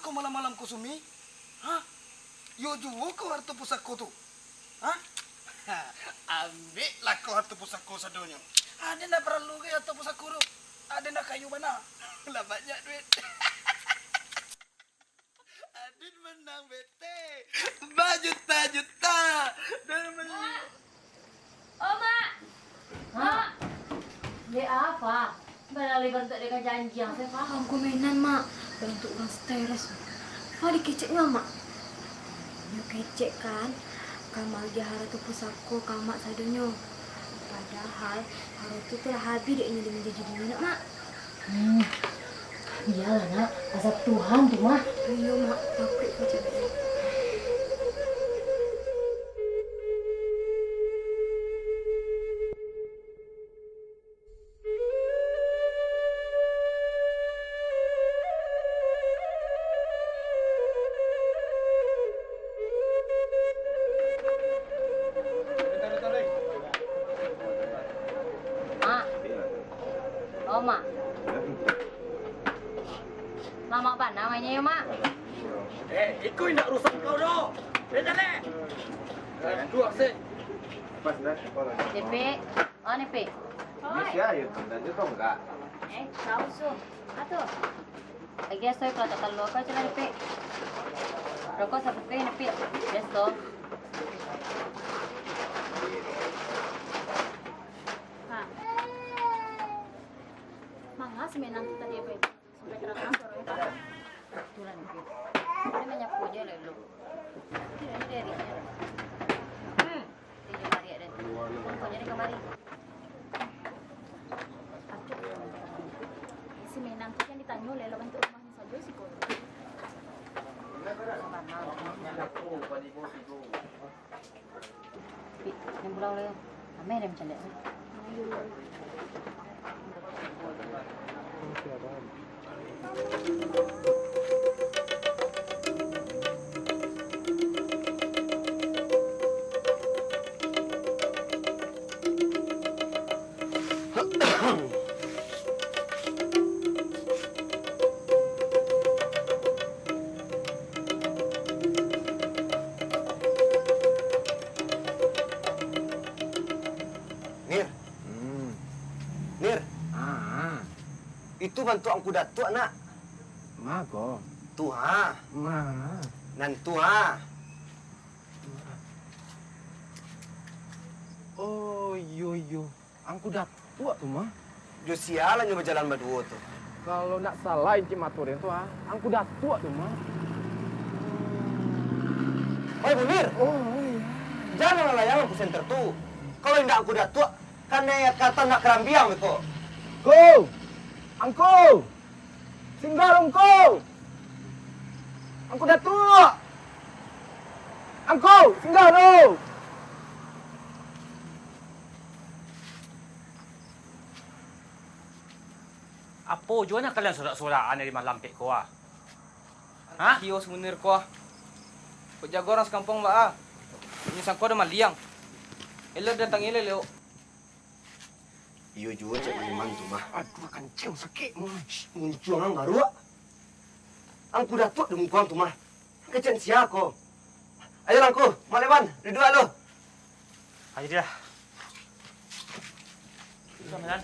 kau malam-malam kau Sumi? Hah? Yo juga kau harta pusaka tu. Hah? Ambillah kau harta pusaka sadonya. Ada nak perlu ke harta pusaka tu? Ada nak kayu mana? Lah banyak duit. Adin menang bete. Berjuta-juta. Dan Oh, Mak. Mak. Dia apa? Melalui bentuk dengan janji yang saya faham komenan, Mak. Bentuk orang stres. Apa dikecek nggak, Mak? Dia kecek kan? Kamal dia harap tu pusako kamak sadonyo. Padahal harap tu telah habis dia ini dengan jadi minat, Mak. Iyalah nak, azab Tuhan tu mah. Iya, Mak. Takut macam ni. Oh mak. Lama apa namanya ya mak? ikut nak rusak kau dah. Jalan. Dua sih. DP, oh DP. Bisa ya, tanda tahu enggak? Tahu su. Atuh. Lagi saya kalau tak keluar kau jalan DP. Rokok satu pe DP. Besto. Mangga semenang kita dia baik. Sampai terang suaranya. Tulan DP. Ini menyapu aja lalu. Ini dari. Ini mari ada. Kau jadi kemari. Semenang tu yang ditanya oleh lawan tu rumahnya saja sih kau. Yang pulau le. Ame ada macam ni. Nir. Itu bantu angku datuk nak. Mago. Tuha. Ma. Nan tuha. Oh, yo. Angku dah tua tu mah. Jo sialan nyoba jalan berdua tu. Kalau nak salah Encik Maturin tu angku dah tua tu mah. Oi Munir. Oh, iya. Jangan layangan ku center tu. Kalau indah angku datuk, karena ya kata nak kerambiang itu. Ko! Angko! Singgalong ko! Angko dah tua! Angko! Singgalo! Apa jualnya kalian sorak-sorakan dari malam pek kau ah? Hah? Kios Munir ko. Pejago orang sekampung ba ah. Ini sangko ada maliang. Elo datang ile leo. Iyo juga cek memang tu mah. Aduh, kencang sakit mah. Muncul ang baru. Angku datuk demi kuang tu mah. Kecen siapa ko? Ayo langku, malewan, duduk lo. Ayo dia. Kemudian.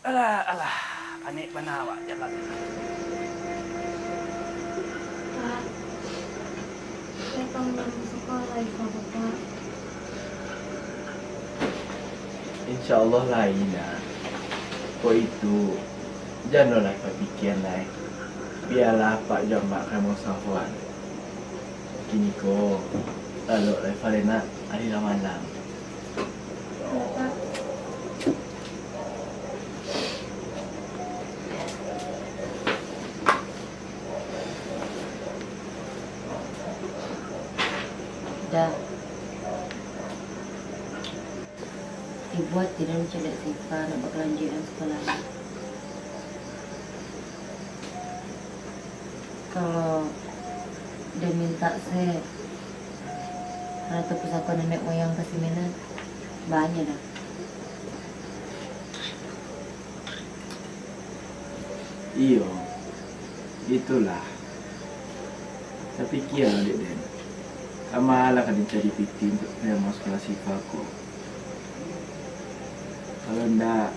Alah, panik mana awak jalan. Pak. Saya pengen sekolah itu Bapak. InsyaAllah lain lah. Kau itu janganlah kau fikir lain. Biarlah Pak Jambak kamu sahuan. Kini kau lalu Valena hari malam. Bapak. Dah. Dibuat tidak mencedek Siva nak berkelanjutan sekolah. Kalau dia minta saya harta pusaka nenek moyang kasih minat banyak dah. Iyo, itulah. Tapi kia lah, Dek Den. Kamalah kan dicari piti untuk saya mau sekolah sifaku. Kalau ndak,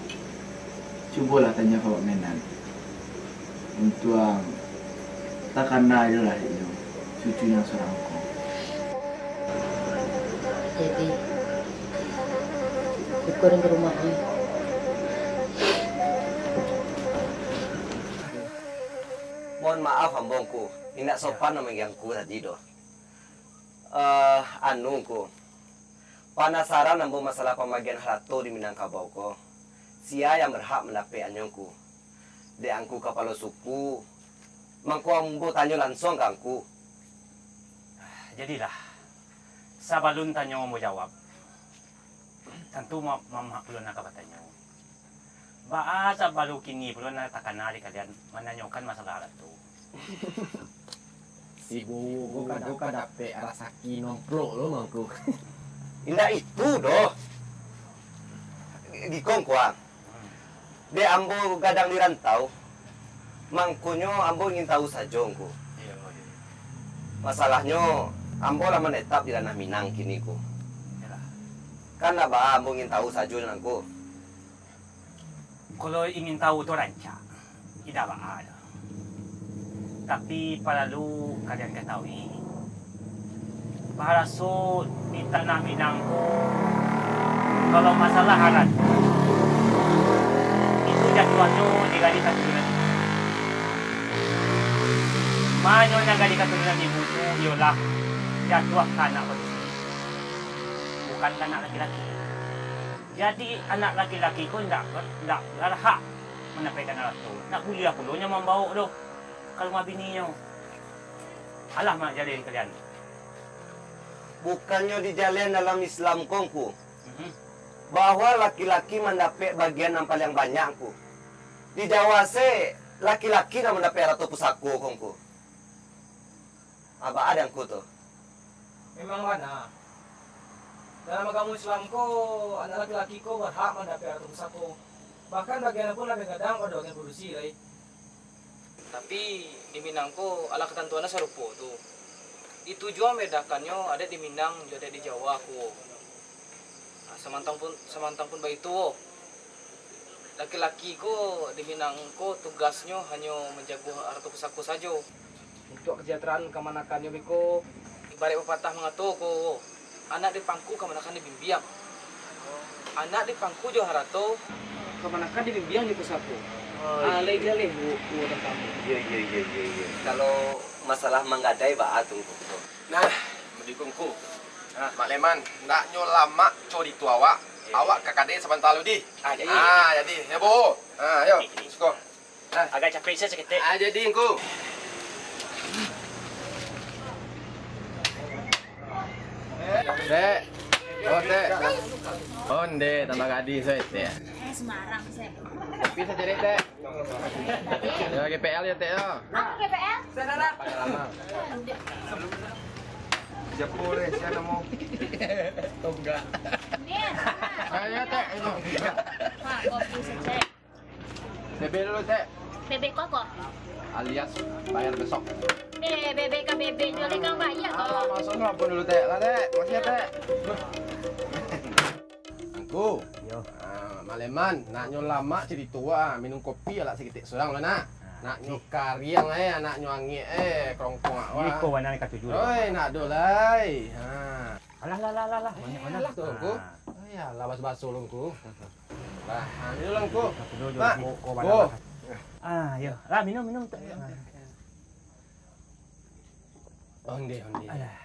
cubalah tanya Pak Menan. Untuk takkan aja lah itu, cucunya seorangku. Jadi, syukurin ke rumahnya. Mohon maaf hambongku, tidak sopan memenggangku tadi doh. Anungku, penasaran nambo masalah pembagian harta di Minangkabau ko. Sia yang berhak mendapat anyongku. De angku kepala suku, mangku ambo tanya langsung ke angku. Jadilah, sabalun tanya mau jawab. Tentu mamah perlu nak katanya. Bahasa baru kini perlu nak takanari kalian menanyakan masalah itu. Ibu, bukan dapet rasa kinomplo lo mangku. Indah itu doh. Gikong kuang. De ambo gadang di rantau. Mangkunyo ambo ingin tahu saja ngku. Masalahnya ambo lah menetap di tanah Minang kini ku. Karena bah ambo ingin tahu saja nangku. Kalau ingin tahu tu rancak, tidak ada. Tapi perlu kalian ketahui, paraso di tanah Minangku, kalau masalah harat, itu jadwalnya digali keturunan. Mana yang gali keturunan ibu itu, ialah jadwal anak manusia, bukan anak laki-laki. Jadi anak laki-laki ko tidak berhak menyampaikan alat itu. Nak kuliah puluhnya membawa tu. Kalau mabininya. Alah mak jadi kalian. Bukannya dijalin dalam Islam kongku. Bahwa laki-laki mendapat bagian yang paling banyak ku. Di Jawa se laki-laki yang mendapat ratu pusako kongku. Apa ada angku tu? Memang mana? Dalam agama Islam ko, anak laki-laki ko berhak mendapat harta pusako. Bahkan bagian pun lebih kadang pada bagian produksi lah. Tapi di Minang ko ala ketentuannya serupa tu. Itu juga bedakannya ada di Minang juga ada di Jawa ko. Nah, semantang pun begitu. Laki-laki ko di Minang ko tugasnya hanya menjaga harta pusako saja. Untuk kesejahteraan kemanakannya beko ibarat pepatah mengatakan ko anak di pangku kemanakan di bimbiang. Anak di pangku jo harato kemanakan di bimbiang di pusako. Alai jale bu tentang. Iya. Kalau masalah menggadai bah tunggu. Nah, mendikungku. Nah, Mak Leman, nak nyolama codi tu awak. Awak kakade sebentar lu di. Jadi. Ya, Bu. Ayo. Suko. Agak capek saya sikit. Jadi engku. Dek. Oh, Dek. Onde tambah gadis saya, Dek. Semarang, saya. Tapi saya jadi, Dek. Ya, GPL ya, Dek ya. Aku GPL? Pakai lama. Japure, siapa mau? Enggak. Nih. Ayo, Dek. Pak, kopi secek. BB dulu, Dek. Bebek koko. Alias bayar besok. Bebek ke bebek jual ikan bayar kok. Masuk apa dulu, Dek? Lah, Dek. Masih ya, Dek. Angku. Yo. Maleman, nak nyo lama jadi tua, minum kopi ala sedikit seorang lah nak. Nak nyo kariang nak nyo angi kerongkong awak. Iko warna ni katuju. Oi, nak dolai. Ha. Alah. Banyak tu ku. Oh ya, labas baso lungku. Lah, ini lungku. Pak. Oh. Yo. Lah minum. Onde. Alah.